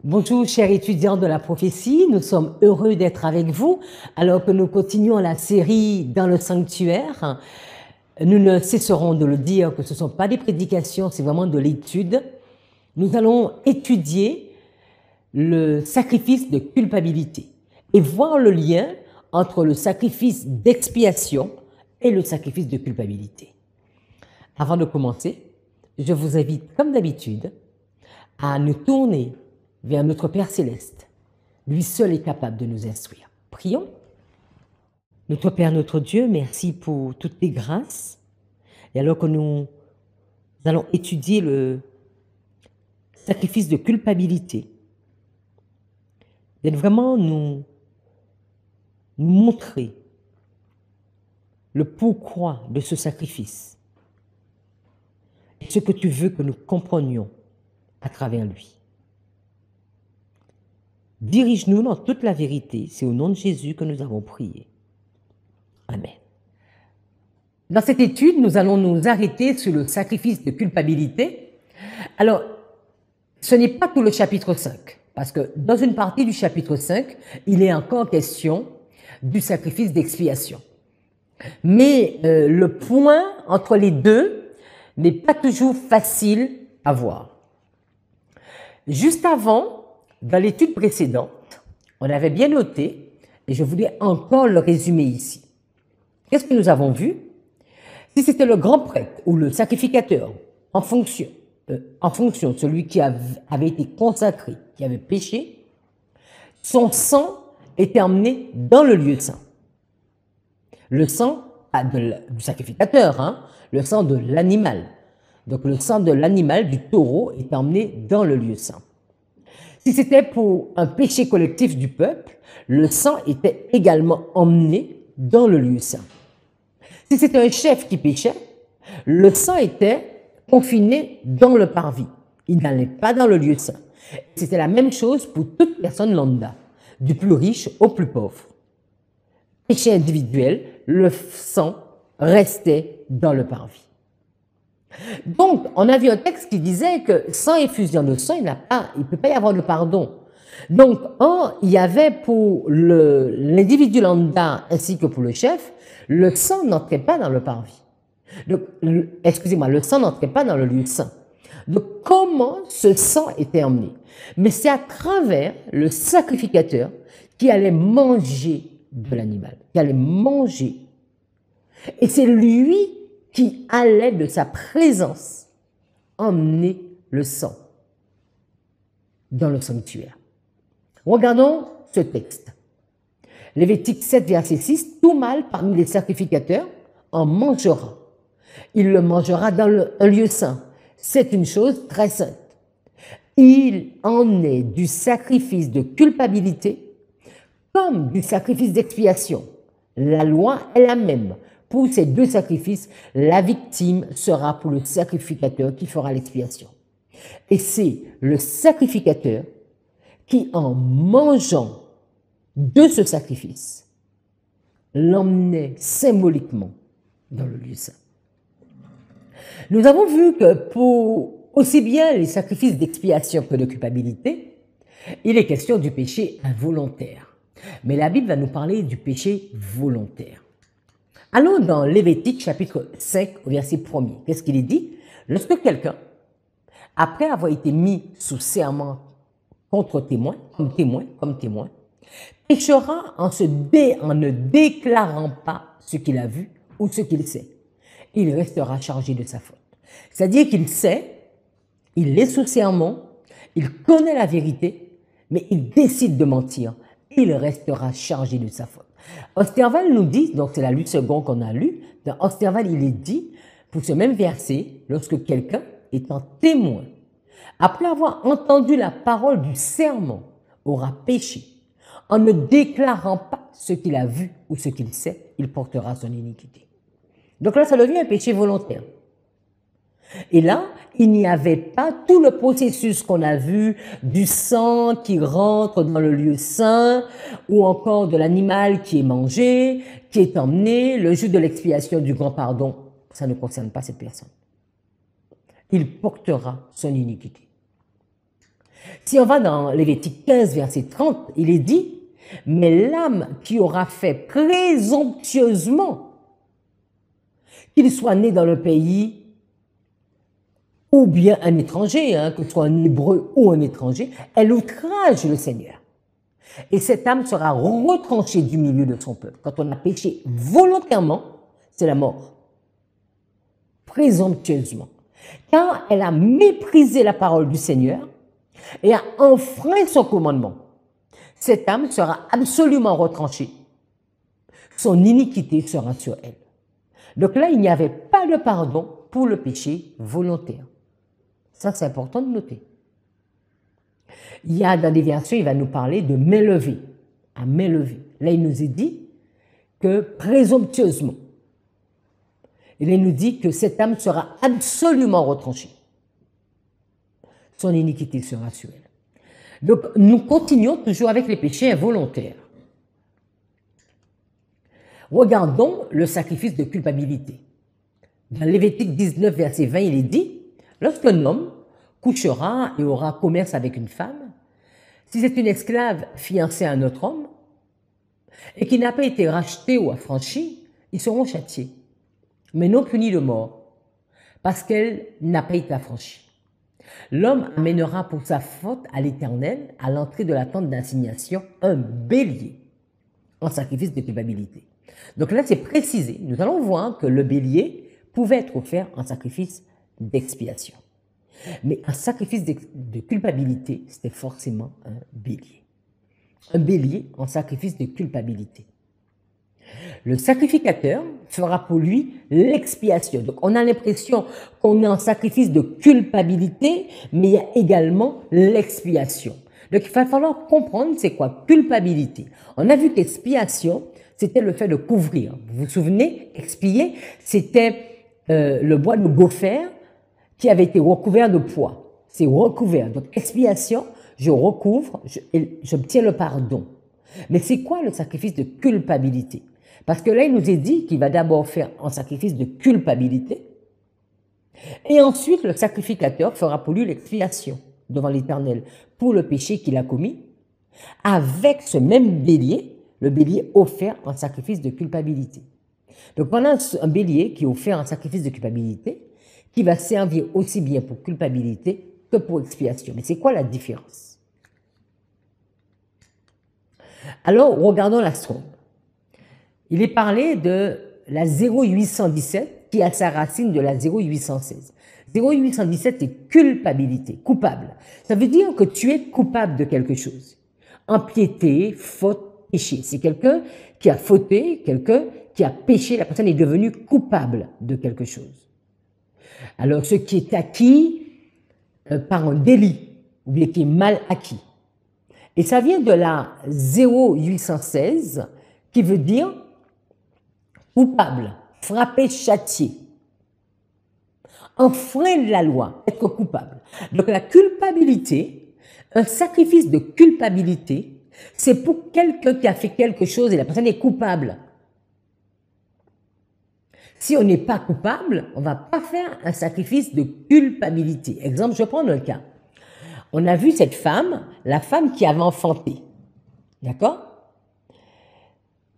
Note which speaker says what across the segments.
Speaker 1: Bonjour chers étudiants de la prophétie, nous sommes heureux d'être avec vous alors que nous continuons la série dans le sanctuaire. Nous ne cesserons de le dire que ce ne sont pas des prédications, c'est vraiment de l'étude. Nous allons étudier le sacrifice de culpabilité et voir le lien entre le sacrifice d'expiation et le sacrifice de culpabilité. Avant de commencer, je vous invite comme d'habitude à nous tourner vers notre Père Céleste. Lui seul est capable de nous instruire. Prions. Notre Père, notre Dieu, merci pour toutes tes grâces. Et alors que nous allons étudier le sacrifice de culpabilité, d'être vraiment nous montrer le pourquoi de ce sacrifice et ce que tu veux que nous comprenions à travers lui. Dirige-nous dans toute la vérité. C'est au nom de Jésus que nous avons prié. Amen. Dans cette étude, nous allons nous arrêter sur le sacrifice de culpabilité. Alors, ce n'est pas tout le chapitre 5, parce que dans une partie du chapitre 5, il est encore question du sacrifice d'expiation. Mais le point entre les deux n'est pas toujours facile à voir. Juste avant, dans l'étude précédente, on avait bien noté, et je voulais encore le résumer ici. Qu'est-ce que nous avons vu? Si c'était le grand prêtre ou le sacrificateur, en fonction, celui qui avait été consacré, qui avait péché, son sang était emmené dans le lieu saint. Le sang, pas du sacrificateur, hein, le sang de l'animal. Donc le sang de l'animal, du taureau, est emmené dans le lieu saint. Si c'était pour un péché collectif du peuple, le sang était également emmené dans le lieu saint. Si c'était un chef qui péchait, le sang était confiné dans le parvis. Il n'allait pas dans le lieu saint. C'était la même chose pour toute personne lambda, du plus riche au plus pauvre. Péché individuel, le sang restait dans le parvis. Donc, on a vu un texte qui disait que sans effusion de sang, il ne peut pas y avoir de pardon. Donc, il y avait pour l'individu lambda ainsi que pour le chef, le sang n'entrait pas dans le parvis. Donc, le sang n'entrait pas dans le lieu saint. Donc, comment ce sang était emmené? Mais c'est à travers le sacrificateur qui allait manger de l'animal, qui allait manger. Et c'est lui qui allait de sa présence emmener le sang dans le sanctuaire. Regardons ce texte. Lévitique 7, verset 6, « Tout mâle parmi les sacrificateurs en mangera. Il le mangera dans un lieu saint. C'est une chose très sainte. Il en est du sacrifice de culpabilité comme du sacrifice d'expiation. La loi est la même. Pour ces deux sacrifices, la victime sera pour le sacrificateur qui fera l'expiation. Et c'est le sacrificateur qui, en mangeant de ce sacrifice, l'emmenait symboliquement dans le lieu saint. Nous avons vu que pour aussi bien les sacrifices d'expiation que de culpabilité, il est question du péché involontaire. Mais la Bible va nous parler du péché volontaire. Allons dans Lévitique chapitre 5 au verset 1er. Qu'est-ce qu'il est dit? Lorsque quelqu'un, après avoir été mis sous serment contre témoin, comme témoin, péchera en ne déclarant pas ce qu'il a vu ou ce qu'il sait, il restera chargé de sa faute. C'est-à-dire qu'il sait, il est sous serment, il connaît la vérité, mais il décide de mentir. Il restera chargé de sa faute. Osterval nous dit, donc c'est la lutte seconde qu'on a lue, dans Osterval il est dit, pour ce même verset, lorsque quelqu'un étant témoin, après avoir entendu la parole du serment, aura péché, en ne déclarant pas ce qu'il a vu ou ce qu'il sait, il portera son iniquité. Donc là, ça devient un péché volontaire. Et là, il n'y avait pas tout le processus qu'on a vu du sang qui rentre dans le lieu saint ou encore de l'animal qui est mangé, qui est emmené, le jour de l'expiation du grand pardon. Ça ne concerne pas cette personne. Il portera son iniquité. Si on va dans Lévitique 15, verset 30, il est dit, « Mais l'âme qui aura fait présomptueusement qu'il soit né dans le pays, ou bien un étranger, que ce soit un hébreu ou un étranger, elle outrage le Seigneur. Et cette âme sera retranchée du milieu de son peuple. Quand on a péché volontairement, c'est la mort. Présomptueusement. Quand elle a méprisé la parole du Seigneur et a enfreint son commandement, cette âme sera absolument retranchée. Son iniquité sera sur elle. Donc là, il n'y avait pas de pardon pour le péché volontaire. Ça, c'est important de noter. Il y a dans des versions, il va nous parler de main levée, à main levée. Là, il nous est dit que présomptueusement, il nous dit que cette âme sera absolument retranchée. Son iniquité sera sur elle. Donc, nous continuons toujours avec les péchés involontaires. Regardons le sacrifice de culpabilité. Dans Lévitique 19, verset 20, il est dit, « Lorsqu'un homme couchera et aura commerce avec une femme, si c'est une esclave fiancée à un autre homme, et qui n'a pas été rachetée ou affranchie, ils seront châtiés, mais non punis de mort, parce qu'elle n'a pas été affranchie. L'homme amènera pour sa faute à l'Éternel, à l'entrée de la tente d'assignation, un bélier en sacrifice de culpabilité. » Donc là, c'est précisé. Nous allons voir que le bélier pouvait être offert en sacrifice d'expiation. Mais un sacrifice de culpabilité, c'était forcément un bélier. Un bélier en sacrifice de culpabilité. Le sacrificateur fera pour lui l'expiation. Donc on a l'impression qu'on est en sacrifice de culpabilité, mais il y a également l'expiation. Donc il va falloir comprendre c'est quoi culpabilité. On a vu qu'expiation, c'était le fait de couvrir. Vous vous souvenez, expier, c'était le bois de gopher qui avait été recouvert de poids. C'est recouvert. Donc expiation, je recouvre, j'obtiens le pardon. Mais c'est quoi le sacrifice de culpabilité? Parce que là, il nous est dit qu'il va d'abord faire un sacrifice de culpabilité et ensuite le sacrificateur fera pour lui l'expiation devant l'Éternel pour le péché qu'il a commis avec ce même bélier, le bélier offert en sacrifice de culpabilité. Donc, on a un bélier qui est offert en sacrifice de culpabilité qui va servir aussi bien pour culpabilité que pour expiation. Mais c'est quoi la différence? Alors, regardons la seconde. Il est parlé de la 0817 qui a sa racine de la 0816. 0817 c'est culpabilité, coupable. Ça veut dire que tu es coupable de quelque chose. Impiété, faute, péché. C'est quelqu'un qui a fauté, quelqu'un qui a péché, la personne est devenue coupable de quelque chose. Alors, ce qui est acquis par un délit, ou bien qui est mal acquis. Et ça vient de la 0816, qui veut dire coupable, frappé, châtié, enfreindre la loi, être coupable. Donc la culpabilité, un sacrifice de culpabilité, c'est pour quelqu'un qui a fait quelque chose et la personne est coupable. Si on n'est pas coupable, on ne va pas faire un sacrifice de culpabilité. Exemple, je vais prendre un cas. On a vu cette femme, la femme qui avait enfanté. D'accord?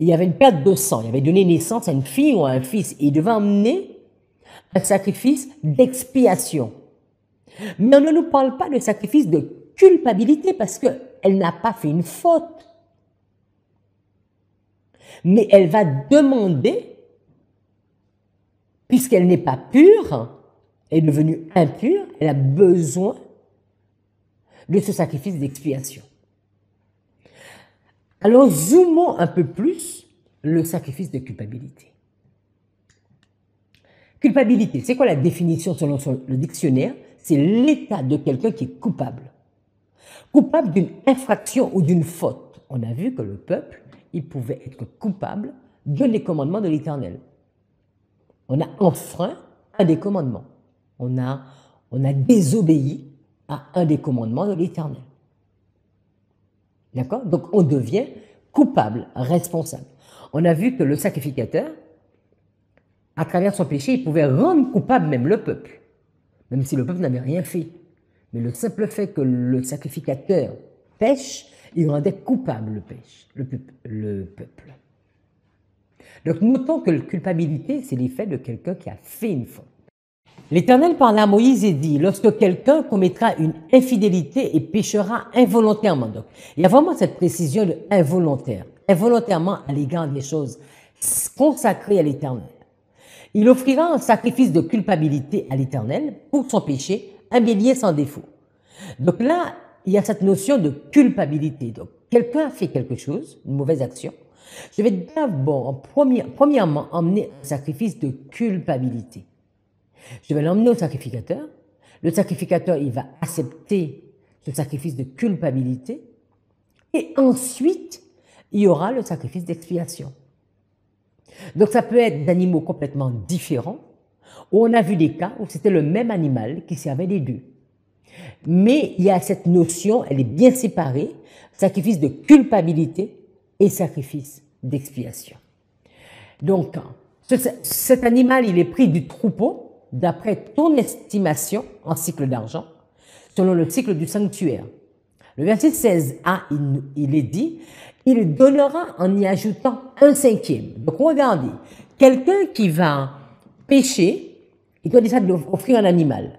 Speaker 1: Il y avait une perte de sang. Il avait donné naissance à une fille ou à un fils. Et il devait emmener un sacrifice d'expiation. Mais on ne nous parle pas de sacrifice de culpabilité parce qu'elle n'a pas fait une faute. Mais elle va demander, puisqu'elle n'est pas pure, elle est devenue impure, elle a besoin de ce sacrifice d'expiation. Alors, zoomons un peu plus le sacrifice de culpabilité. Culpabilité, c'est quoi la définition selon le dictionnaire? C'est l'état de quelqu'un qui est coupable. Coupable d'une infraction ou d'une faute. On a vu que le peuple, il pouvait être coupable d'un des commandements de l'Éternel. On a enfreint un des commandements. On a désobéi à un des commandements de l'Éternel. D'accord? Donc, on devient coupable, responsable. On a vu que le sacrificateur, à travers son péché, il pouvait rendre coupable même le peuple, même si le peuple n'avait rien fait. Mais le simple fait que le sacrificateur pêche, il rendait coupable le peuple. Donc notons que la culpabilité, c'est l'effet de quelqu'un qui a fait une faute. L'Éternel parla à Moïse et dit, lorsque quelqu'un commettra une infidélité et péchera involontairement. Donc, il y a vraiment cette précision de involontaire, involontairement à l'égard des choses consacrées à l'Éternel. Il offrira un sacrifice de culpabilité à l'Éternel pour son péché, un bélier sans défaut. Donc là, il y a cette notion de culpabilité. Donc, quelqu'un a fait quelque chose, une mauvaise action. Je vais d'abord, premièrement, emmener un sacrifice de culpabilité. Je vais l'emmener au sacrificateur. Le sacrificateur, il va accepter ce sacrifice de culpabilité. Et ensuite, il y aura le sacrifice d'expiation. Donc, ça peut être d'animaux complètement différents, où on a vu des cas où c'était le même animal qui servait les deux. Mais il y a cette notion, elle est bien séparée, sacrifice de culpabilité et sacrifice d'expiation. Donc, cet animal, il est pris du troupeau, d'après ton estimation en cycle d'argent, selon le cycle du sanctuaire. Le verset 16a, il est dit, il donnera en y ajoutant un cinquième. Donc regardez, quelqu'un qui va pêcher, il doit déjà offrir un animal.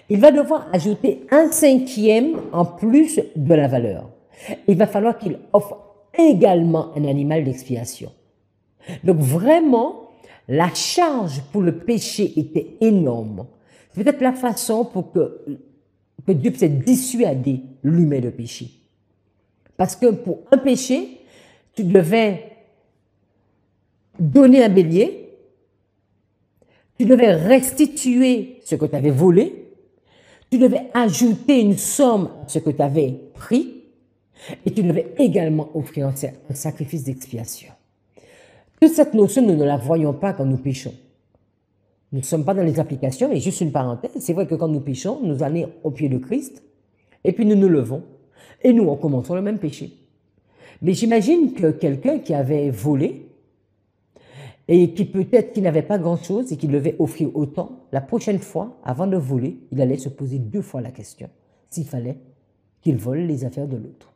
Speaker 1: Il va devoir ajouter un cinquième en plus de la valeur. Il va falloir qu'il offre également un animal d'expiation. Donc vraiment, la charge pour le péché était énorme. C'est peut-être la façon pour que Dieu puisse dissuader l'humain de pécher. Parce que pour un péché, tu devais donner un bélier, tu devais restituer ce que tu avais volé, tu devais ajouter une somme à ce que tu avais pris, et tu devais également offrir un sacrifice d'expiation. Toute cette notion, nous ne la voyons pas quand nous péchons. Nous ne sommes pas dans les applications, et juste une parenthèse, c'est vrai que quand nous péchons, nous allons au pied de Christ, et puis nous nous levons, et nous recommençons le même péché. Mais j'imagine que quelqu'un qui avait volé, et qui peut-être qui n'avait pas grand-chose, et qui devait offrir autant, la prochaine fois, avant de voler, il allait se poser 2 fois la question, s'il fallait qu'il vole les affaires de l'autre.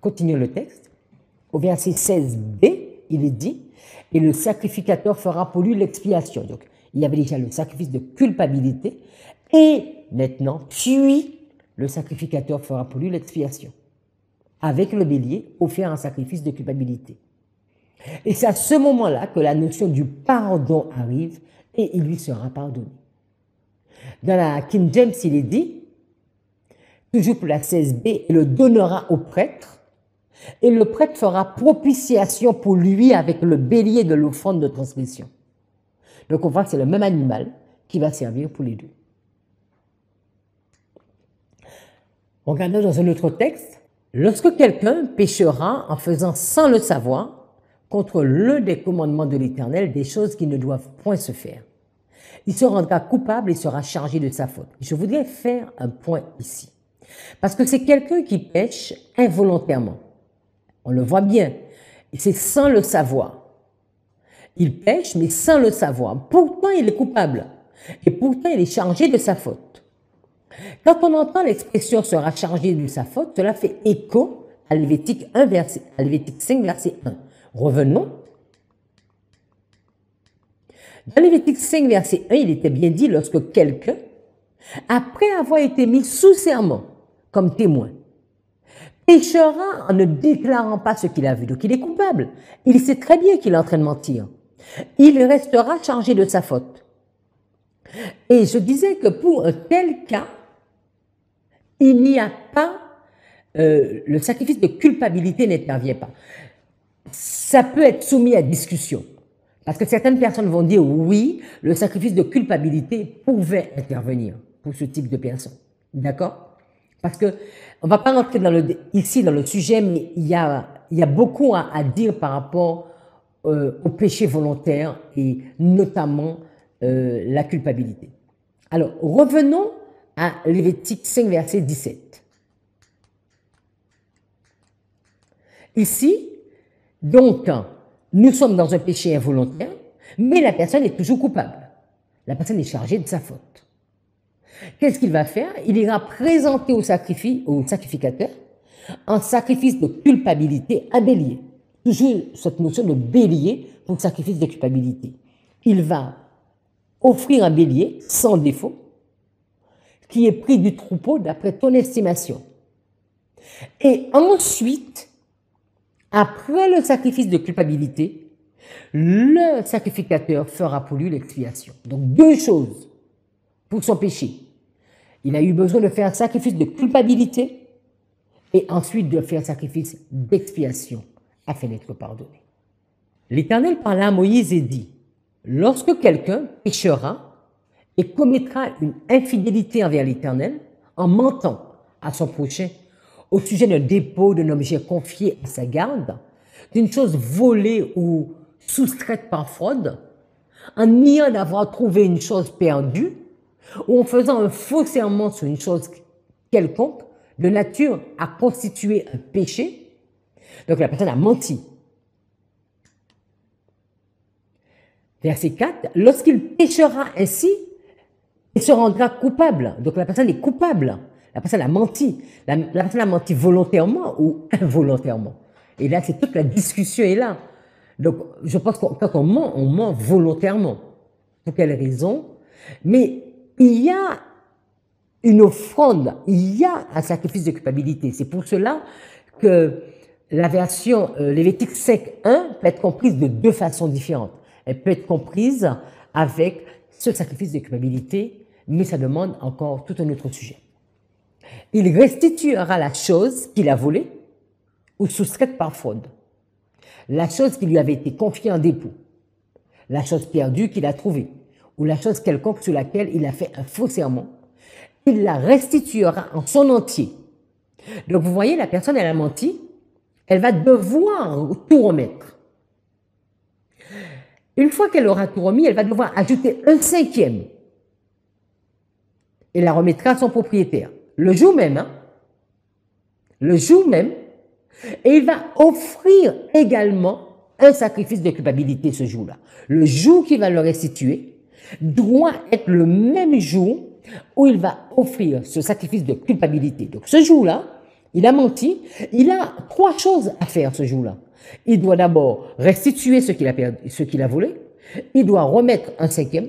Speaker 1: Continuons le texte. Au verset 16b, il est dit, et le sacrificateur fera pour lui l'expiation. Donc, il y avait déjà le sacrifice de culpabilité, et maintenant, puis, le sacrificateur fera pour lui l'expiation. Avec le bélier, offert un sacrifice de culpabilité. Et c'est à ce moment-là que la notion du pardon arrive, et il lui sera pardonné. Dans la King James, il est dit, toujours pour la 16b, il le donnera au prêtre, et le prêtre fera propitiation pour lui avec le bélier de l'offrande de transgression. Donc on voit que c'est le même animal qui va servir pour les deux. Regardons dans un autre texte. Lorsque quelqu'un péchera en faisant sans le savoir contre l'un des commandements de l'Éternel des choses qui ne doivent point se faire, il se rendra coupable et sera chargé de sa faute. Je voudrais faire un point ici. Parce que c'est quelqu'un qui pêche involontairement. On le voit bien. C'est sans le savoir. Il pêche, mais sans le savoir. Pourtant, il est coupable. Et pourtant, il est chargé de sa faute. Quand on entend l'expression sera chargé de sa faute, cela fait écho à Lévitique 5, verset 1. Revenons. Dans Lévitique 5, verset 1, il était bien dit lorsque quelqu'un, après avoir été mis sous serment comme témoin, péchera en ne déclarant pas ce qu'il a vu. Donc il est coupable. Il sait très bien qu'il est en train de mentir. Il restera chargé de sa faute. Et je disais que pour un tel cas, il n'y a pas, le sacrifice de culpabilité n'intervient pas. Ça peut être soumis à discussion. Parce que certaines personnes vont dire oui, le sacrifice de culpabilité pouvait intervenir pour ce type de personnes. D'accord? Parce que on va pas rentrer ici dans le sujet, mais il y a beaucoup à dire par rapport au péché volontaire et notamment la culpabilité. Alors, revenons à Lévitique 5, verset 17. Ici, donc, nous sommes dans un péché involontaire, mais la personne est toujours coupable. La personne est chargée de sa faute. Qu'est-ce qu'il va faire? Il ira présenter au sacrificateur un sacrifice de culpabilité, un bélier. Toujours cette notion de bélier pour le sacrifice de culpabilité. Il va offrir un bélier sans défaut, qui est pris du troupeau d'après ton estimation. Et ensuite, après le sacrifice de culpabilité, le sacrificateur fera pour lui l'expiation. Donc deux choses pour son péché. Il a eu besoin de faire un sacrifice de culpabilité et ensuite de faire un sacrifice d'expiation afin d'être pardonné. L'Éternel parla à Moïse et dit, lorsque quelqu'un péchera et commettra une infidélité envers l'Éternel en mentant à son prochain au sujet d'un dépôt d'un objet confié à sa garde, d'une chose volée ou soustraite par fraude, en niant d'avoir trouvé une chose perdue, ou en faisant un faux serment sur une chose quelconque, de nature à constituer un péché, donc la personne a menti. Verset 4, lorsqu'il péchera ainsi, il se rendra coupable. Donc la personne est coupable. La personne a menti. La personne a menti volontairement ou involontairement. Et là, c'est toute la discussion est là. Donc, je pense que quand on ment volontairement. Pour quelle raison? Mais il y a une offrande, il y a un sacrifice de culpabilité. C'est pour cela que la version Lévitique 5.1 peut être comprise de deux façons différentes. Elle peut être comprise avec ce sacrifice de culpabilité, mais ça demande encore tout un autre sujet. Il restituera la chose qu'il a volée ou soustraite par fraude, la chose qui lui avait été confiée en dépôt, la chose perdue qu'il a trouvée, ou la chose quelconque sur laquelle il a fait un faux serment. Il la restituera en son entier. Donc vous voyez, la personne, elle a menti, elle va devoir tout remettre. Une fois qu'elle aura tout remis, elle va devoir ajouter un cinquième et la remettra à son propriétaire. Le jour même, le jour même, et il va offrir également un sacrifice de culpabilité ce jour-là. Le jour qu'il va le restituer doit être le même jour où il va offrir ce sacrifice de culpabilité. Donc ce jour-là, il a menti, il a trois choses à faire ce jour-là. Il doit d'abord restituer ce qu'il a perdu, ce qu'il a volé, il doit remettre un cinquième,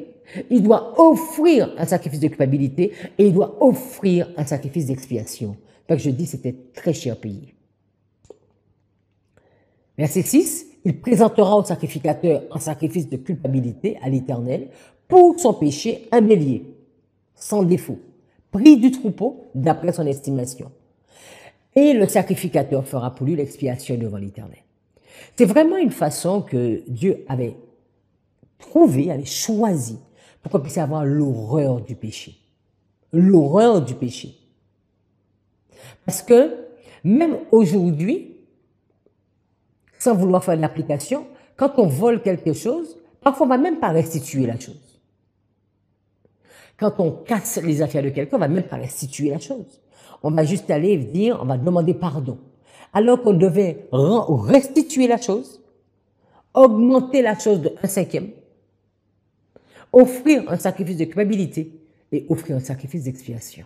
Speaker 1: il doit offrir un sacrifice de culpabilité et il doit offrir un sacrifice d'expiation. Donc je dis c'était très cher payé. Verset 6, il présentera au sacrificateur un sacrifice de culpabilité à l'Éternel pour son péché un bélier, sans défaut, pris du troupeau d'après son estimation. Et le sacrificateur fera pour lui l'expiation devant l'Éternel. C'est vraiment une façon que Dieu avait trouvé, avait choisi pour qu'on puisse avoir l'horreur du péché. L'horreur du péché. Parce que même aujourd'hui, sans vouloir faire de l'application, quand on vole quelque chose, parfois on ne va même pas restituer la chose. Quand on casse les affaires de quelqu'un, on ne va même pas restituer la chose. On va juste aller dire, on va demander pardon. Alors qu'on devait restituer la chose, augmenter la chose de un cinquième, offrir un sacrifice de culpabilité et offrir un sacrifice d'expiation.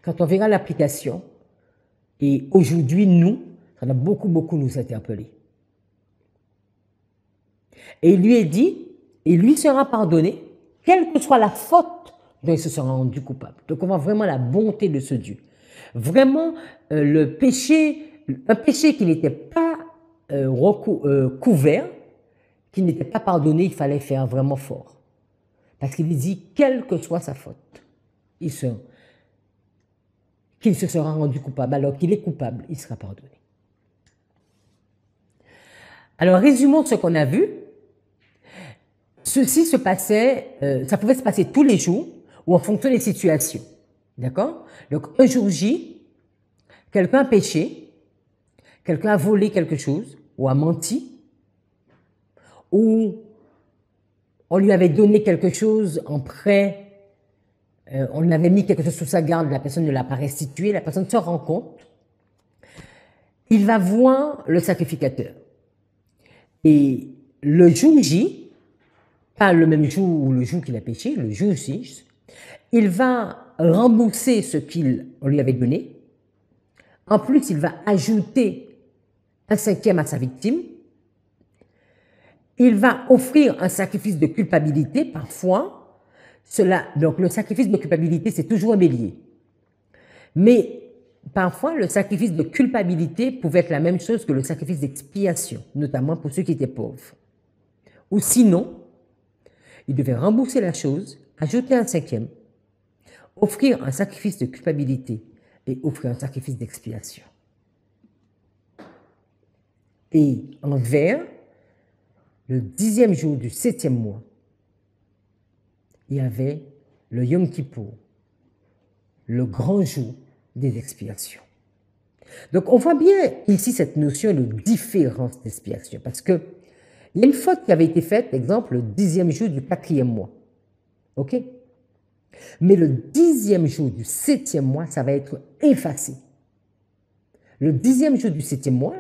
Speaker 1: Quand on verra l'application, et aujourd'hui, nous, ça va beaucoup nous interpeller. Et il lui est dit, il lui sera pardonné, quelle que soit la faute dont il se sera rendu coupable. Donc on voit vraiment la bonté de ce Dieu. Vraiment, le péché, un péché qui n'était pas couvert, qui n'était pas pardonné, il fallait faire vraiment fort. Parce qu'il dit, quelle que soit sa faute, qu'il se sera rendu coupable. Alors qu'il est coupable, il sera pardonné. Alors, résumons ce qu'on a vu. Ceci se passait, ça pouvait se passer tous les jours ou en fonction des situations. D'accord? Donc, un jour J, quelqu'un a péché, quelqu'un a volé quelque chose ou a menti, ou on lui avait donné quelque chose en prêt, on avait mis quelque chose sous sa garde, la personne ne l'a pas restitué, la personne se rend compte, il va voir le sacrificateur. Et le jour J, pas le même jour ou le jour qu'il a péché, le jour J, il va rembourser ce qu'on lui avait donné. En plus, il va ajouter un cinquième à sa victime. Il va offrir un sacrifice de culpabilité parfois. Donc le sacrifice de culpabilité, c'est toujours un bélier. Mais parfois, le sacrifice de culpabilité pouvait être la même chose que le sacrifice d'expiation, notamment pour ceux qui étaient pauvres. Ou sinon, il devait rembourser la chose, ajouter un cinquième, offrir un sacrifice de culpabilité et offrir un sacrifice d'expiation. Et envers le 10e jour du 7e mois, il y avait le Yom Kippour, le grand jour des expiations. Donc on voit bien ici cette notion de différence d'expiation, parce que il y a une faute qui avait été faite, exemple, le 10e jour du 4e mois. OK? Mais le 10e jour du 7e mois, ça va être effacé. Le 10e jour du 7e mois,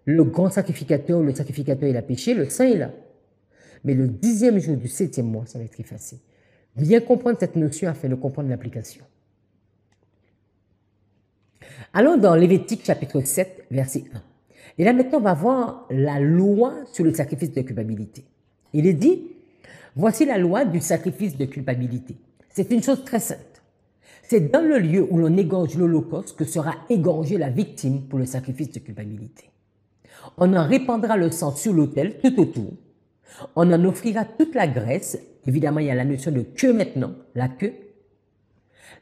Speaker 1: le grand sacrificateur, le sacrificateur, il a péché, le saint est là. Mais le 10e jour du 7e mois, ça va être effacé. Bien comprendre cette notion afin de comprendre l'application. Allons dans Lévitique chapitre 7, verset 1. Et là maintenant, on va voir la loi sur le sacrifice de culpabilité. Il est dit, voici la loi du sacrifice de culpabilité. C'est une chose très sainte. C'est dans le lieu où l'on égorge l'holocauste que sera égorgée la victime pour le sacrifice de culpabilité. On en répandra le sang sur l'autel tout autour. On en offrira toute la graisse. Évidemment, il y a la notion de queue maintenant, la queue.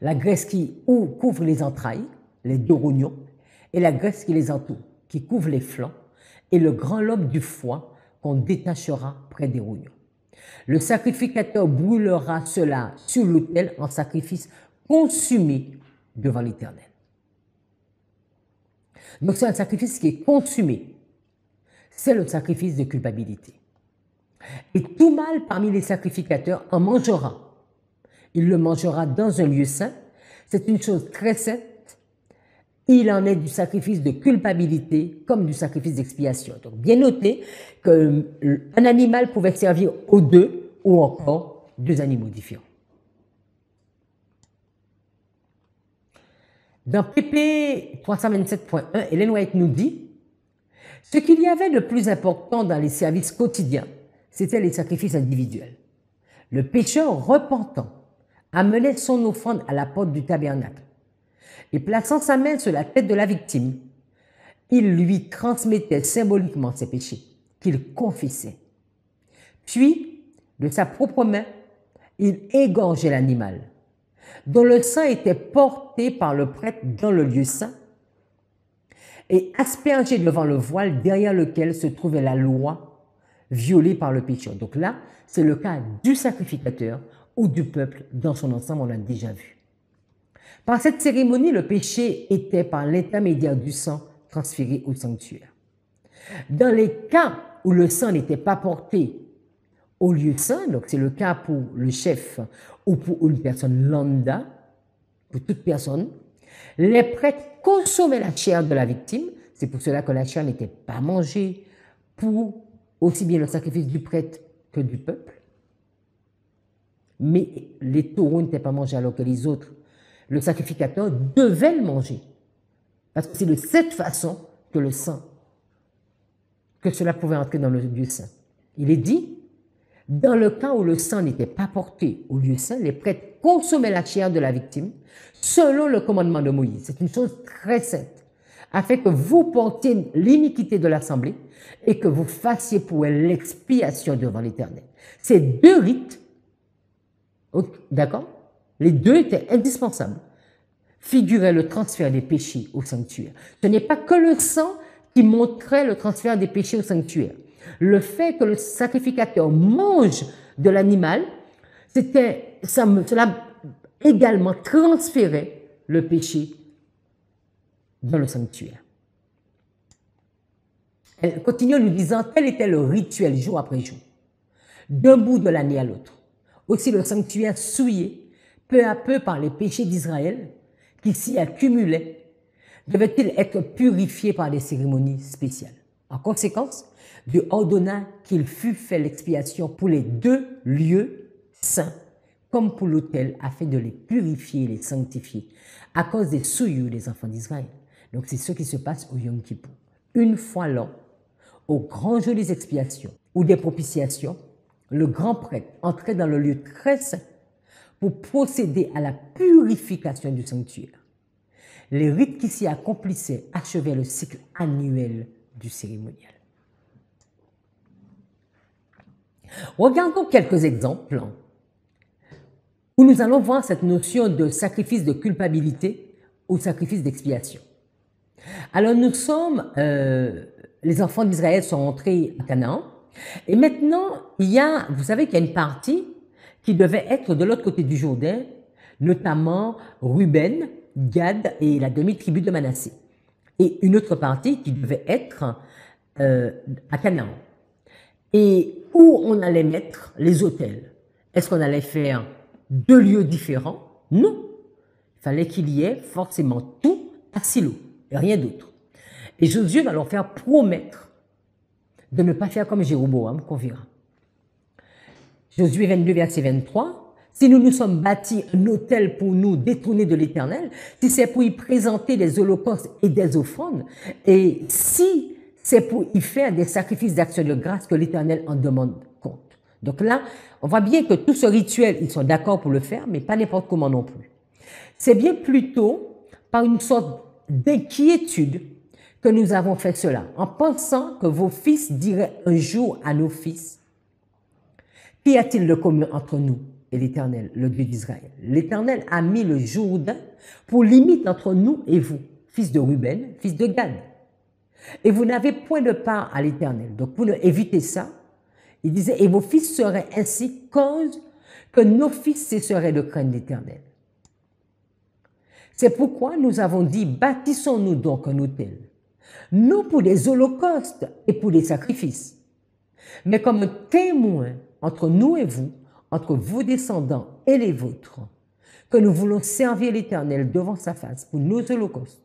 Speaker 1: La graisse qui couvre les entrailles, les deux rognons, et la graisse qui les entoure, qui couvre les flancs, et le grand lobe du foie qu'on détachera près des rognons. Le sacrificateur brûlera cela sur l'autel en sacrifice consumé devant l'Éternel. Donc c'est un sacrifice qui est consumé. C'est le sacrifice de culpabilité. Et tout mâle parmi les sacrificateurs en mangera. Il le mangera dans un lieu saint. C'est une chose très sainte. Il en est du sacrifice de culpabilité comme du sacrifice d'expiation. Donc bien noter qu'un animal pouvait servir aux deux ou encore deux animaux différents. Dans PP 327.1, Ellen White nous dit « Ce qu'il y avait de plus important dans les services quotidiens, c'était les sacrifices individuels. Le pécheur repentant amenait son offrande à la porte du tabernacle et plaçant sa main sur la tête de la victime, il lui transmettait symboliquement ses péchés qu'il confessait. Puis, de sa propre main, il égorgeait l'animal, dont le sang était porté par le prêtre dans le lieu saint et aspergé devant le voile derrière lequel se trouvait la loi violée par le pécheur. Donc là, c'est le cas du sacrificateur ou du peuple dans son ensemble, on l'a déjà vu. Par cette cérémonie, le péché était par l'intermédiaire du sang transféré au sanctuaire. Dans les cas où le sang n'était pas porté au lieu saint, donc c'est le cas pour le chef ou pour une personne lambda, pour toute personne, les prêtres consommaient la chair de la victime. C'est pour cela que la chair n'était pas mangée pour aussi bien le sacrifice du prêtre que du peuple. Mais les taureaux n'étaient pas mangés alors que les autres, le sacrificateur devait le manger. Parce que c'est de cette façon que le sang, que cela pouvait entrer dans le lieu saint. Il est dit, dans le cas où le sang n'était pas porté au lieu saint, les prêtres consommaient la chair de la victime selon le commandement de Moïse. C'est une chose très sainte, afin que vous portiez l'iniquité de l'assemblée et que vous fassiez pour elle l'expiation devant l'Éternel. Ces deux rites, d'accord? Les deux étaient indispensables. Figurait le transfert des péchés au sanctuaire. Ce n'est pas que le sang qui montrait le transfert des péchés au sanctuaire. Le fait que le sacrificateur mange de l'animal, cela également transférait le péché dans le sanctuaire. Elle continue en nous disant, tel était le rituel jour après jour, d'un bout de l'année à l'autre. Aussi le sanctuaire souillé, peu à peu par les péchés d'Israël, qui s'y accumulaient, devait-il être purifié par des cérémonies spéciales. En conséquence, Dieu ordonna qu'il fût fait l'expiation pour les deux lieux saints comme pour l'autel, afin de les purifier et les sanctifier, à cause des souillures des enfants d'Israël. Donc c'est ce qui se passe au Yom Kippour. Une fois l'an, au grand jour des expiations ou des propitiations, le grand prêtre entrait dans le lieu très saint pour procéder à la purification du sanctuaire. Les rites qui s'y accomplissaient achevaient le cycle annuel du cérémonial. Regardons quelques exemples où nous allons voir cette notion de sacrifice de culpabilité ou sacrifice d'expiation. Alors nous sommes, les enfants d'Israël sont entrés à Canaan, et maintenant vous savez qu'il y a une partie qui devait être de l'autre côté du Jourdain, notamment Ruben, Gad et la demi-tribu de Manassé, et une autre partie qui devait être à Canaan. Et où on allait mettre les autels? Est-ce qu'on allait faire 2 lieux différents? Non. Il fallait qu'il y ait forcément tout à Silo, et rien d'autre. Et Josué va leur faire promettre de ne pas faire comme Jéroboam, qu'on verra. Josué 22, verset 23. Si nous nous sommes bâtis un autel pour nous détourner de l'Éternel, si c'est pour y présenter des holocaustes et des offrandes, et si c'est pour y faire des sacrifices d'action de grâce, que l'Éternel en demande compte. Donc là, on voit bien que tout ce rituel, ils sont d'accord pour le faire, mais pas n'importe comment non plus. C'est bien plutôt par une sorte d'inquiétude que nous avons fait cela, en pensant que vos fils diraient un jour à nos fils, qu'y a-t-il de commun entre nous et l'Éternel, le Dieu d'Israël? L'Éternel a mis le Jourdain pour limite entre nous et vous, fils de Ruben, fils de Gad. Et vous n'avez point de part à l'Éternel. Donc pour éviter ça, il disait, et vos fils seraient ainsi cause que nos fils cesseraient de craindre l'Éternel. C'est pourquoi nous avons dit, bâtissons-nous donc un autel, non pour des holocaustes et pour des sacrifices, mais comme un témoin entre nous et vous, entre vos descendants et les vôtres, que nous voulons servir l'Éternel devant sa face pour nos holocaustes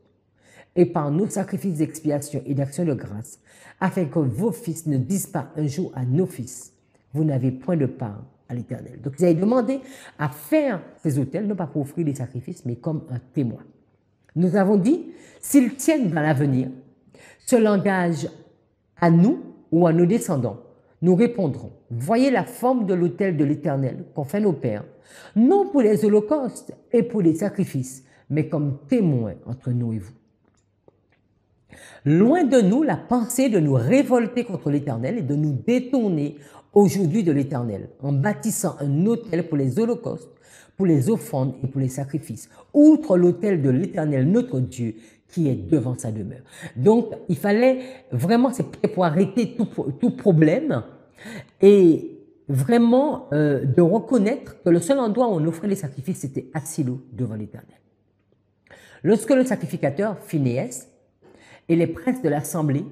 Speaker 1: et par nos sacrifices d'expiation et d'action de grâce, afin que vos fils ne disent pas un jour à nos fils, vous n'avez point de part à l'Éternel. Donc ils avaient demandé à faire ces autels, non pas pour offrir des sacrifices, mais comme un témoin. Nous avons dit, s'ils tiennent dans l'avenir, ce langage à nous ou à nos descendants, nous répondrons, voyez la forme de l'autel de l'Éternel qu'ont fait nos pères, non pour les holocaustes et pour les sacrifices, mais comme témoins entre nous et vous. Loin de nous la pensée de nous révolter contre l'Éternel et de nous détourner aujourd'hui de l'Éternel, en bâtissant un autel pour les holocaustes, pour les offrandes et pour les sacrifices, outre l'autel de l'Éternel, notre Dieu, qui est devant sa demeure. Donc, il fallait vraiment, c'est pour arrêter tout problème et vraiment de reconnaître que le seul endroit où on offrait les sacrifices, c'était à Silo, devant l'Éternel. Lorsque le sacrificateur, Phinéas, et les princes de l'assemblée,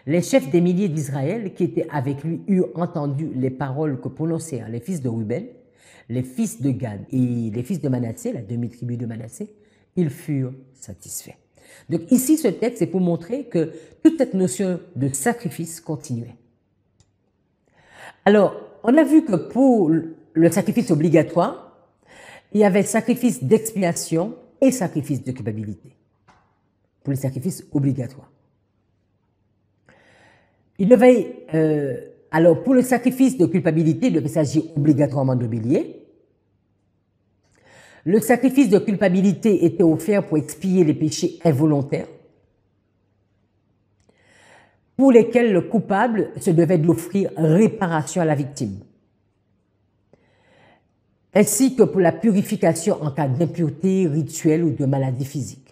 Speaker 1: les chefs des milliers d'Israël qui étaient avec lui eurent entendu les paroles que prononcèrent les fils de Ruben, les fils de Gad et les fils de Manassé, la demi-tribu de Manassé, ils furent satisfaits. Donc ici, ce texte est pour montrer que toute cette notion de sacrifice continuait. Alors, on a vu que pour le sacrifice obligatoire, il y avait sacrifice d'expiation et sacrifice de culpabilité. Pour les sacrifices obligatoires. Alors, pour le sacrifice de culpabilité, il devait s'agir obligatoirement de bélier. Le sacrifice de culpabilité était offert pour expier les péchés involontaires, pour lesquels le coupable se devait d'offrir réparation à la victime, ainsi que pour la purification en cas d'impureté rituelle ou de maladie physique.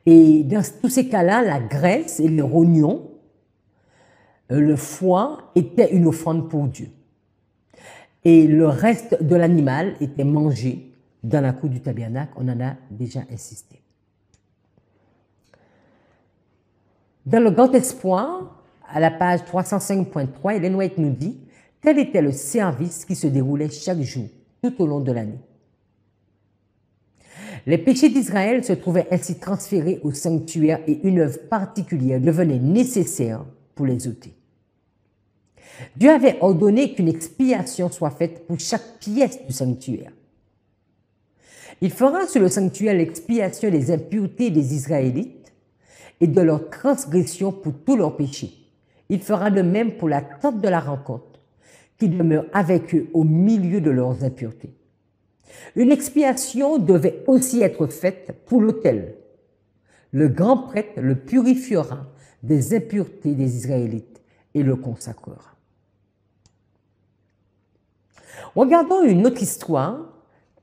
Speaker 1: Et dans tous ces cas-là, la graisse et les rognons, le foie étaient une offrande pour Dieu. Et le reste de l'animal était mangé dans la cour du tabernacle. On en a déjà insisté. Dans le Grand Espoir, à la page 305.3, Ellen White nous dit « Tel était le service qui se déroulait chaque jour, tout au long de l'année. » Les péchés d'Israël se trouvaient ainsi transférés au sanctuaire et une œuvre particulière devenait nécessaire pour les ôter. Dieu avait ordonné qu'une expiation soit faite pour chaque pièce du sanctuaire. Il fera sur le sanctuaire l'expiation des impuretés des Israélites et de leurs transgressions pour tous leurs péchés. Il fera de même pour la tente de la rencontre, qui demeure avec eux au milieu de leurs impuretés. Une expiation devait aussi être faite pour l'autel. Le grand prêtre le purifiera des impuretés des Israélites et le consacrera. Regardons une autre histoire,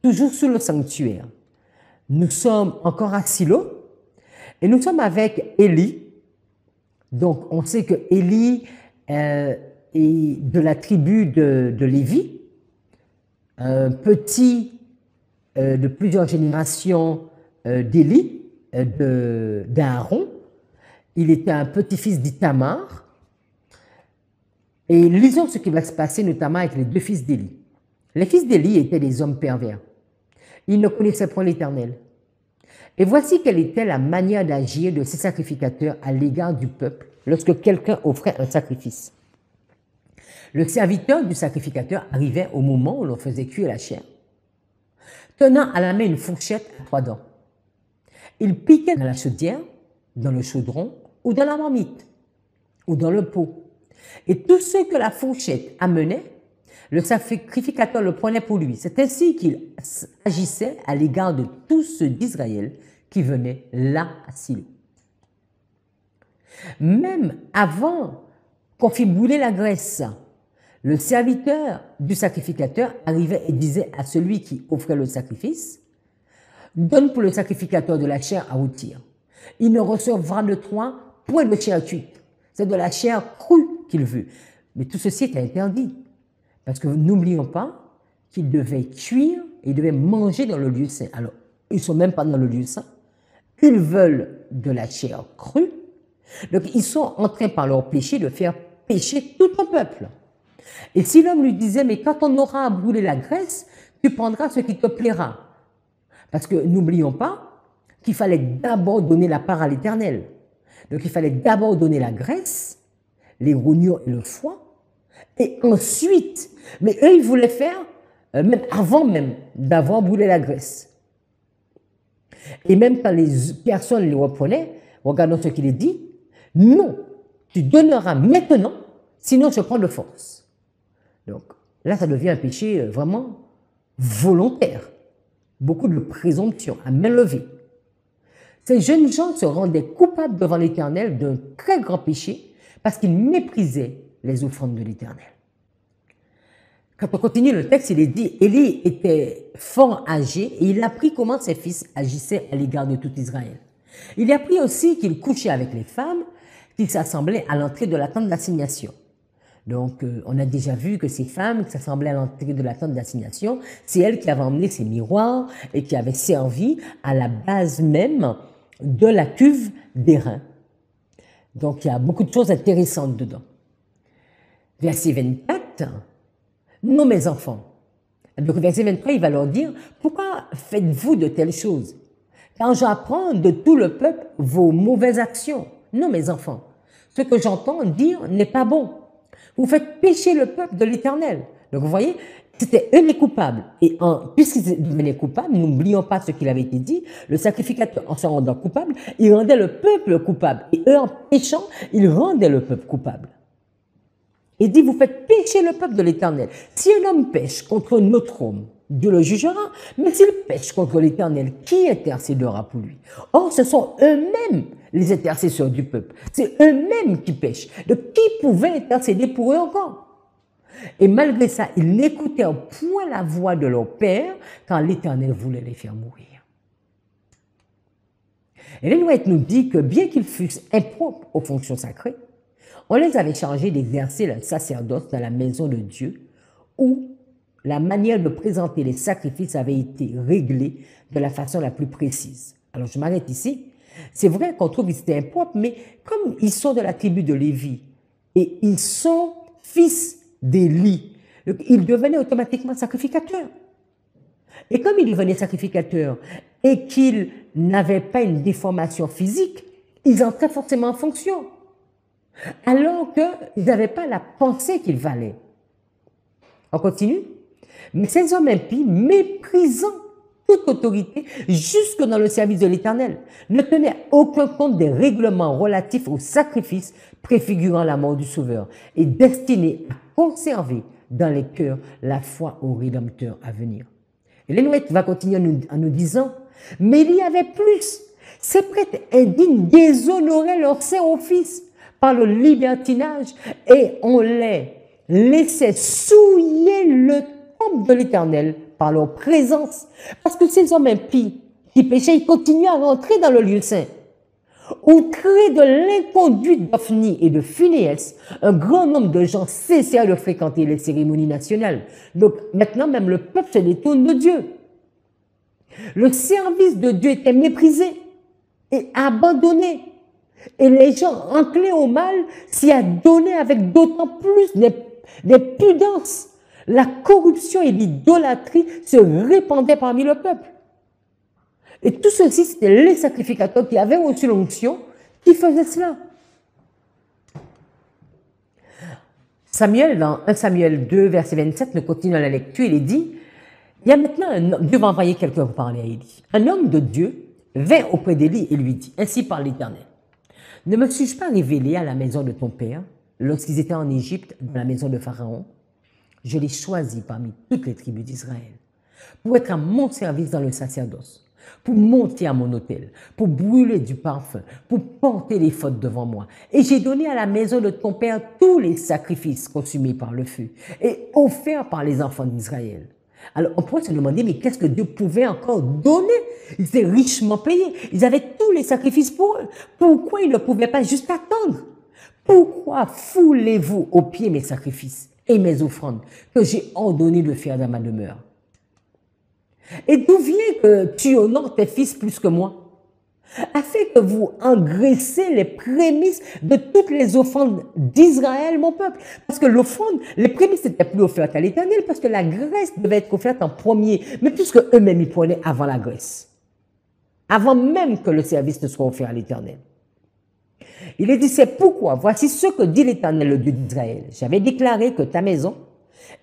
Speaker 1: toujours sur le sanctuaire. Nous sommes encore à Silo et nous sommes avec Élie. Donc, on sait que Élie est de la tribu de Lévi, un petit de plusieurs générations d'Élie, d'Aaron. Il était un petit-fils d'Ithamar. Et lisons ce qui va se passer notamment avec les deux fils d'Élie. Les fils d'Élie étaient des hommes pervers. Ils ne connaissaient point l'Éternel. Et voici quelle était la manière d'agir de ces sacrificateurs à l'égard du peuple lorsque quelqu'un offrait un sacrifice. Le serviteur du sacrificateur arrivait au moment où l'on faisait cuire la chair, tenant à la main une fourchette à 3 dents. Il piquait dans la chaudière, dans le chaudron, ou dans la marmite, ou dans le pot. Et tout ce que la fourchette amenait, le sacrificateur le prenait pour lui. C'est ainsi qu'il agissait à l'égard de tous ceux d'Israël qui venaient là à Silo. Même avant qu'on fît brûler la graisse, le serviteur du sacrificateur arrivait et disait à celui qui offrait le sacrifice, « Donne pour le sacrificateur de la chair à rôtir. Il ne recevra de toi point de chair cuite. C'est de la chair crue qu'il veut. » Mais tout ceci est interdit. Parce que n'oublions pas qu'ils devaient cuire et ils devaient manger dans le lieu saint. Alors, ils ne sont même pas dans le lieu saint. Ils veulent de la chair crue. Donc, ils sont en train, par leur péché, de faire pécher tout un peuple. Et si l'homme lui disait, mais quand on aura à brûler la graisse, tu prendras ce qui te plaira. Parce que n'oublions pas qu'il fallait d'abord donner la part à l'Éternel. Donc, il fallait d'abord donner la graisse, les rognons et le foie, et ensuite, mais eux, ils voulaient faire, même avant même d'avoir brûlé la graisse. Et même quand les personnes les reprenaient, regardons ce qu'il est dit, non, tu donneras maintenant, sinon je prends de force. Donc là, ça devient un péché vraiment volontaire. Beaucoup de présomption, à main levée. Ces jeunes gens se rendaient coupables devant l'Éternel d'un très grand péché parce qu'ils méprisaient les offrandes de l'Éternel. Quand on continue le texte, il est dit, Élie était fort âgé et il apprit comment ses fils agissaient à l'égard de tout Israël. Il apprit aussi qu'il couchait avec les femmes qui s'assemblaient à l'entrée de la tente d'assignation. Donc, on a déjà vu que ces femmes qui s'assemblaient à l'entrée de la tente d'assignation, c'est elles qui avaient emmené ces miroirs et qui avaient servi à la base même de la cuve d'airain. Donc, il y a beaucoup de choses intéressantes dedans. Verset 24, « Non, mes enfants. » Donc, verset 23, il va leur dire, « Pourquoi faites-vous de telles choses? Quand j'apprends de tout le peuple vos mauvaises actions. Non, mes enfants. Ce que j'entends dire n'est pas bon. Vous faites pécher le peuple de l'Éternel. » Donc, vous voyez, c'était eux les coupables. Et puisqu'ils devenaient coupables, n'oublions pas ce qu'il avait été dit, le sacrificateur, en se rendant coupable, il rendait le peuple coupable. Et eux, en péchant, ils rendaient le peuple coupable. Il dit, vous faites pécher le peuple de l'Éternel. Si un homme pêche contre notre homme, Dieu le jugera, mais s'il pêche contre l'Éternel, qui intercédera pour lui? Or, ce sont eux-mêmes les intercesseurs du peuple. C'est eux-mêmes qui pêchent. Donc, qui pouvait intercéder pour eux encore? Et malgré ça, ils n'écoutaient point la voix de leur père quand l'Éternel voulait les faire mourir. Et l'Énoïte nous dit que bien qu'ils fussent impropres aux fonctions sacrées, on les avait chargés d'exercer le sacerdoce dans la maison de Dieu, où la manière de présenter les sacrifices avait été réglée de la façon la plus précise. Alors je m'arrête ici. C'est vrai qu'on trouve qu'ils étaient impropres, mais comme ils sont de la tribu de Lévi et ils sont fils d'Élie, ils devenaient automatiquement sacrificateurs. Et comme ils devenaient sacrificateurs et qu'ils n'avaient pas une déformation physique, ils entraient forcément en fonction. alors qu'ils n'avaient pas la pensée qu'il valait. On continue. Mais ces hommes impies, méprisant toute autorité, jusque dans le service de l'Éternel, ne tenaient aucun compte des règlements relatifs au sacrifice préfigurant la mort du Sauveur et destinés à conserver dans les cœurs la foi au Rédempteur à venir. Et l'Énoïte va continuer en nous disant, mais il y avait plus. Ces prêtres indignes déshonoraient leur saint office par le libertinage et on les laissait souiller le temple de l'Éternel par leur présence. Parce que ces hommes impies qui péchaient, ils continuaient à rentrer dans le lieu saint. Outrés de l'inconduite d'Ophni et de Phinéas, un grand nombre de gens cessèrent de fréquenter les cérémonies nationales. Donc maintenant, même le peuple se détourne de Dieu. Le service de Dieu était méprisé et abandonné. Et les gens enclins au mal s'y adonnaient avec d'autant plus d'impudence. La corruption et l'idolâtrie se répandaient parmi le peuple. Et tout ceci, c'était les sacrificateurs qui avaient reçu l'onction qui faisaient cela. Samuel, dans 1 Samuel 2, verset 27, nous continuons la lecture, il est dit, il y a maintenant un homme, Dieu va envoyer quelqu'un pour parler à Élie. Un homme de Dieu vint auprès d'Élie et lui dit, ainsi parle l'Éternel, ne me suis-je pas révélé à la maison de ton père, lorsqu'ils étaient en Égypte, dans la maison de Pharaon? Je l'ai choisi parmi toutes les tribus d'Israël, pour être à mon service dans le sacerdoce, pour monter à mon autel, pour brûler du parfum, pour porter les fautes devant moi. Et j'ai donné à la maison de ton père tous les sacrifices consumés par le feu et offerts par les enfants d'Israël. Alors, on pourrait se demander, mais qu'est-ce que Dieu pouvait encore donner? Ils étaient richement payés. Ils avaient tous les sacrifices pour eux. Pourquoi ils ne pouvaient pas juste attendre? Pourquoi foulez-vous aux pieds mes sacrifices et mes offrandes que j'ai ordonné de faire dans ma demeure? Et d'où vient que tu honores tes fils plus que moi? Afin que vous engraissez les prémices de toutes les offrandes d'Israël, mon peuple. Parce que l'offrande, les prémices n'étaient plus offertes à l'Éternel, parce que la graisse devait être offerte en premier. Mais puisque eux-mêmes, ils prenaient avant la graisse. Avant même que le service ne soit offert à l'Éternel. Il est dit, c'est pourquoi, voici ce que dit l'Éternel, le Dieu d'Israël. J'avais déclaré que ta maison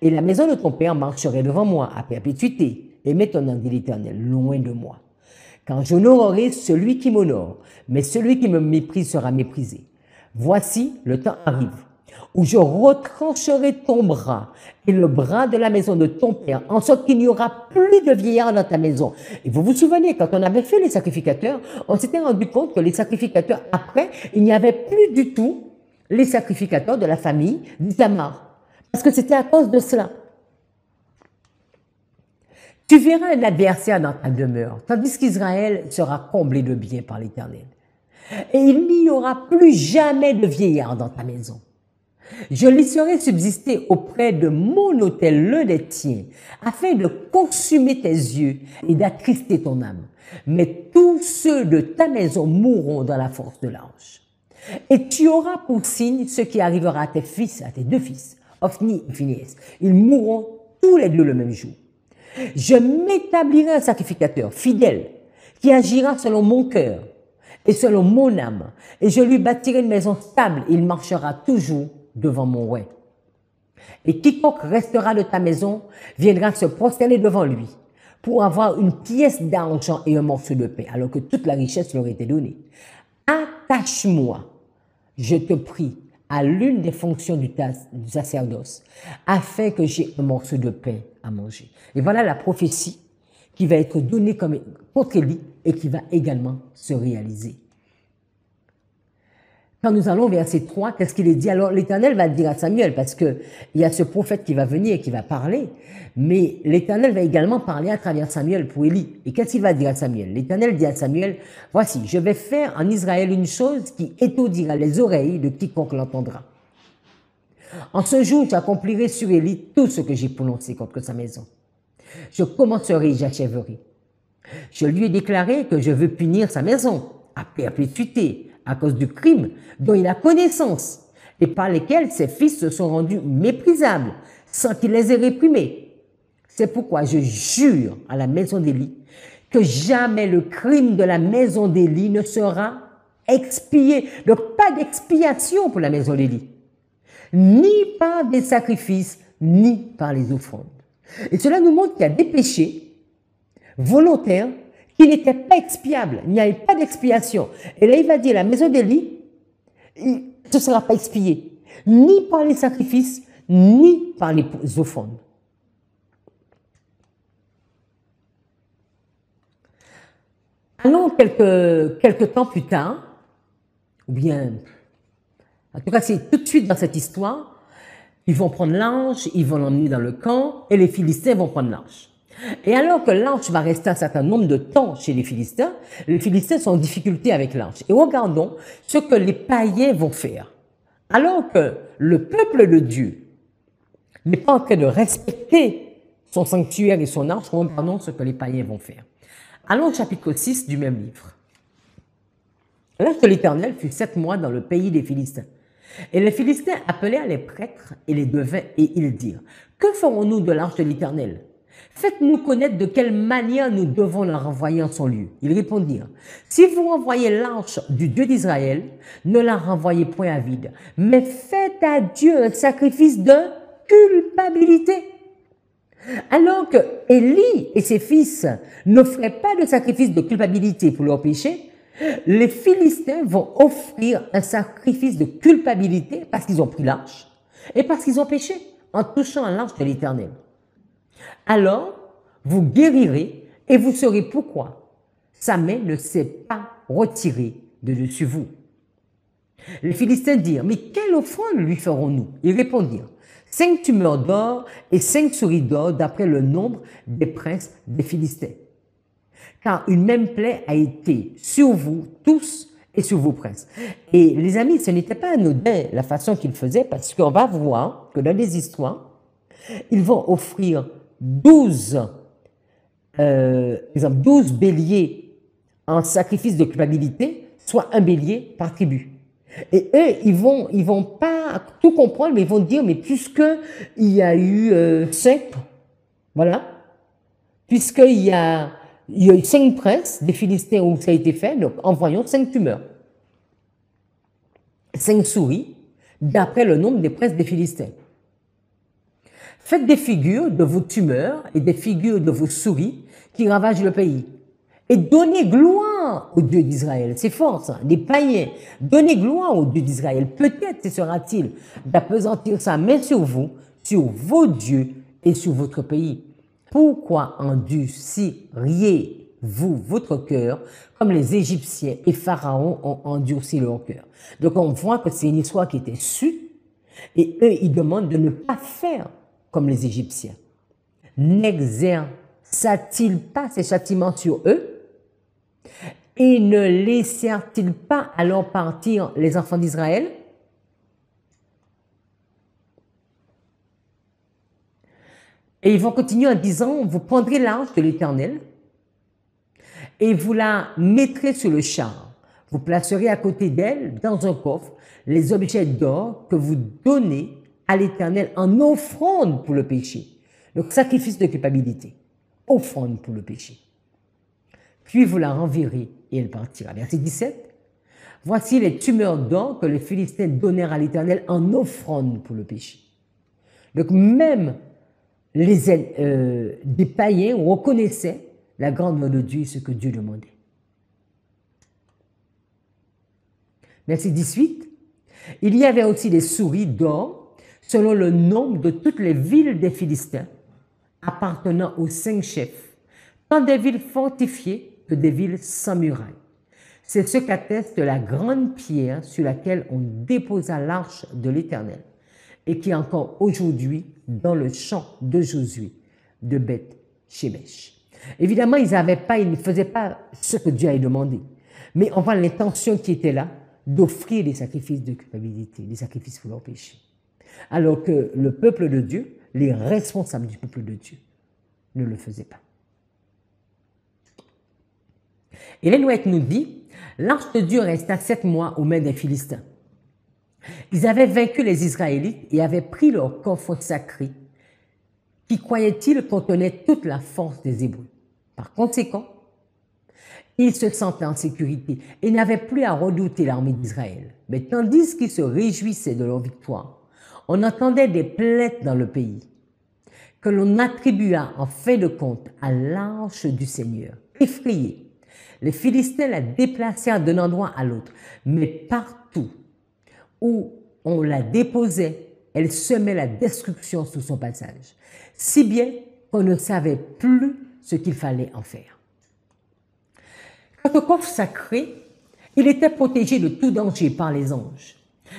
Speaker 1: et la maison de ton père marcheraient devant moi à perpétuité. Et maintenant, dit l'Éternel, loin de moi. Quand j'honorerai celui qui m'honore, mais celui qui me méprise sera méprisé. Voici, le temps arrive, où je retrancherai ton bras et le bras de la maison de ton père, en sorte qu'il n'y aura plus de vieillards dans ta maison. Et vous vous souvenez, quand on avait fait les sacrificateurs, on s'était rendu compte que les sacrificateurs, après, il n'y avait plus du tout les sacrificateurs de la famille d'Ithamar. Parce que c'était à cause de cela. Tu verras un adversaire dans ta demeure, tandis qu'Israël sera comblé de bien par l'Éternel. Et il n'y aura plus jamais de vieillard dans ta maison. Je laisserai subsister auprès de mon autel l'un des tiens, afin de consumer tes yeux et d'attrister ton âme. Mais tous ceux de ta maison mourront dans la force de l'ange. Et tu auras pour signe ce qui arrivera à tes fils, à tes deux fils, Ophni et Phinéas. Ils mourront tous les deux le même jour. Je m'établirai un sacrificateur fidèle qui agira selon mon cœur et selon mon âme, et je lui bâtirai une maison stable, il marchera toujours devant mon roi. Et quiconque restera de ta maison viendra se prosterner devant lui pour avoir une pièce d'argent et un morceau de pain, alors que toute la richesse leur était donnée. Attache-moi, je te prie, à l'une des fonctions du sacerdoce, afin que j'ai un morceau de pain à manger. Et voilà la prophétie qui va être donnée contre Élie et qui va également se réaliser. Quand nous allons au verset 3, qu'est-ce qu'il est dit? Alors l'Éternel va dire à Samuel, parce que il y a ce prophète qui va venir et qui va parler, mais l'Éternel va également parler à travers Samuel pour Élie. Et qu'est-ce qu'il va dire à Samuel? L'Éternel dit à Samuel, voici, je vais faire en Israël une chose qui étourdira les oreilles de quiconque l'entendra. En ce jour, j'accomplirai sur Élie tout ce que j'ai prononcé contre sa maison. Je commencerai et j'achèverai. Je lui ai déclaré que je veux punir sa maison à perpétuité, à cause du crime dont il a connaissance et par lesquels ses fils se sont rendus méprisables sans qu'il les ait réprimés. C'est pourquoi je jure à la maison d'Élie que jamais le crime de la maison d'Élie ne sera expier. Donc, pas d'expiation pour la maison d'Élie. Ni par des sacrifices, ni par les offrandes. Et cela nous montre qu'il y a des péchés volontaires qui n'étaient pas expiables. Il n'y avait pas d'expiation. Et là, il va dire, la maison d'Élie, ce ne sera pas expié, ni par les sacrifices, ni par les offrandes. Allons quelques temps plus tard, ou bien, en tout cas c'est tout de suite dans cette histoire, ils vont prendre l'ange, ils vont l'emmener dans le camp, et les Philistins vont prendre l'ange. Et alors que l'ange va rester un certain nombre de temps chez les Philistins sont en difficulté avec l'ange. Et regardons ce que les païens vont faire. Alors que le peuple de Dieu n'est pas en train de respecter son sanctuaire et son arche, regardons ce que les païens vont faire. Allons au chapitre 6 du même livre. L'ange de l'Éternel fut 7 mois dans le pays des Philistins. Et les Philistins appelèrent les prêtres et les devins, et ils dirent, « Que ferons-nous de l'arche de l'Éternel? Faites-nous connaître de quelle manière nous devons la renvoyer en son lieu. » Ils répondirent, « Si vous renvoyez l'arche du Dieu d'Israël, ne la renvoyez point à vide, mais faites à Dieu un sacrifice de culpabilité. » Alors que Élie et ses fils n'offraient pas de sacrifice de culpabilité pour leurs péchés, les Philistins vont offrir un sacrifice de culpabilité parce qu'ils ont pris l'arche et parce qu'ils ont péché en touchant à l'arche de l'Éternel. Alors, vous guérirez et vous saurez pourquoi sa main ne s'est pas retirée de dessus vous. Les Philistins dirent, « Mais quelle offrande lui ferons-nous » Ils répondirent, 5 tumeurs d'or et 5 souris d'or d'après le nombre des princes des Philistins. Car une même plaie a été sur vous tous et sur vos princes. Et les amis, ce n'était pas anodin la façon qu'ils faisaient, parce qu'on va voir que dans les histoires, ils vont offrir 12 béliers en sacrifice de culpabilité, soit un bélier par tribu. Et eux, ils vont pas tout comprendre, mais ils vont dire, mais puisque il y a eu 5, voilà, puisqu'il y a eu 5 princes des Philistins où ça a été fait, donc envoyons 5 tumeurs, 5 souris, d'après le nombre des princes des Philistins. Faites des figures de vos tumeurs et des figures de vos souris qui ravagent le pays. Et donnez gloire au Dieu d'Israël. C'est fort ça, des païens. Donnez gloire au Dieu d'Israël. Peut-être cessera-t-il d'appesantir sa main sur vous, sur vos dieux et sur votre pays. Pourquoi endurciriez-vous votre cœur comme les Égyptiens et Pharaon ont endurci leur cœur? Donc on voit que c'est une histoire qui était sue et eux, ils demandent de ne pas faire comme les Égyptiens. N'exerça-t-il pas ses châtiments sur eux? Et ne laissèrent-ils pas alors partir les enfants d'Israël? Et ils vont continuer en disant, vous prendrez l'arche de l'Éternel et vous la mettrez sur le char. Vous placerez à côté d'elle, dans un coffre, les objets d'or que vous donnez à l'Éternel en offrande pour le péché. Donc, sacrifice de culpabilité, offrande pour le péché. Puis vous la renverrez et elle partira. Verset 17. Voici les tumeurs d'or que les Philistins donnèrent à l'Éternel en offrande pour le péché. Donc, même des païens reconnaissaient la grandeur de Dieu et ce que Dieu demandait. Verset 18. Il y avait aussi des souris d'or selon le nombre de toutes les villes des Philistins appartenant aux 5 chefs, tant des villes fortifiées que des villes sans murailles. C'est ce qu'atteste la grande pierre sur laquelle on déposa l'arche de l'Éternel et qui est encore aujourd'hui dans le champ de Josué de Beth-Shemesh. Évidemment, ils ne faisaient pas ce que Dieu avait demandé, mais on voit l'intention qui était là d'offrir des sacrifices de culpabilité, des sacrifices pour leur péché. Alors que le peuple de Dieu, les responsables du peuple de Dieu, ne le faisaient pas. Et l'Énoëque nous dit, l'arche de Dieu resta 7 mois aux mains des Philistins. Ils avaient vaincu les Israélites et avaient pris leur coffre sacré, qui, croyaient-ils, contenait toute la force des Hébreux. Par conséquent, Ils se sentaient en sécurité et n'avaient plus à redouter l'armée d'Israël. Mais tandis qu'ils se réjouissaient de leur victoire, on entendait des plaintes dans le pays que l'on attribua en fin de compte à l'arche du Seigneur. Effrayés, les Philistins la déplacèrent d'un endroit à l'autre, mais partout où on la déposait, elle semait la destruction sous son passage, si bien qu'on ne savait plus ce qu'il fallait en faire. Quant au coffre sacré, il était protégé de tout danger par les anges.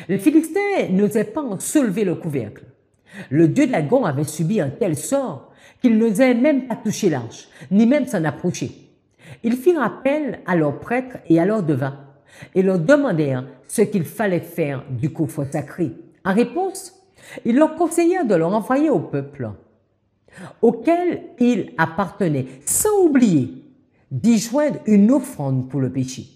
Speaker 1: Les Philistins n'osaient pas en soulever le couvercle. Le dieu Dagon avait subi un tel sort qu'ils n'osaient même pas toucher l'arche, ni même s'en approcher. Ils firent appel à leurs prêtres et à leurs devins, et leur demandèrent ce qu'il fallait faire du coffre sacré. En réponse, ils leur conseillèrent de le renvoyer au peuple auquel il appartenait, sans oublier d'y joindre une offrande pour le péché.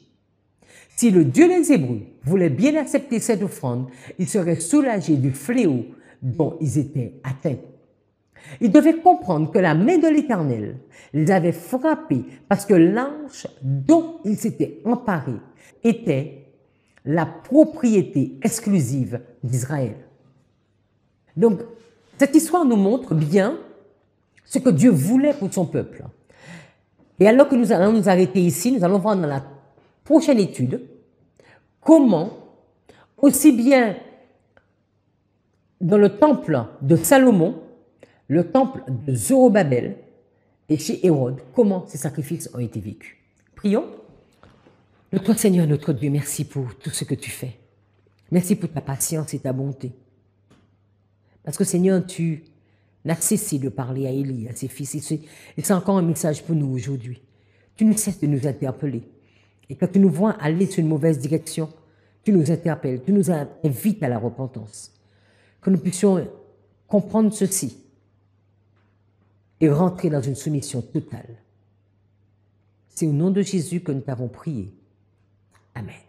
Speaker 1: Si le Dieu des Hébreux voulait bien accepter cette offrande, il serait soulagé du fléau dont ils étaient atteints. Ils devaient comprendre que la main de l'Éternel les avait frappés parce que l'arche dont ils s'étaient emparés était la propriété exclusive d'Israël. Donc, cette histoire nous montre bien ce que Dieu voulait pour son peuple. Et alors que nous allons nous arrêter ici, nous allons voir dans la prochaine étude comment, aussi bien dans le temple de Salomon, le temple de Zorobabel et chez Hérode, comment ces sacrifices ont été vécus. Prions. Notre Seigneur, notre Dieu, merci pour tout ce que tu fais. Merci pour ta patience et ta bonté. Parce que Seigneur, tu n'as cessé de parler à Élie, à ses fils. Et c'est encore un message pour nous aujourd'hui. Tu ne cesses de nous interpeller. Et quand tu nous vois aller sur une mauvaise direction, tu nous interpelles, tu nous invites à la repentance. Que nous puissions comprendre ceci et rentrer dans une soumission totale. C'est au nom de Jésus que nous t'avons prié. Amen.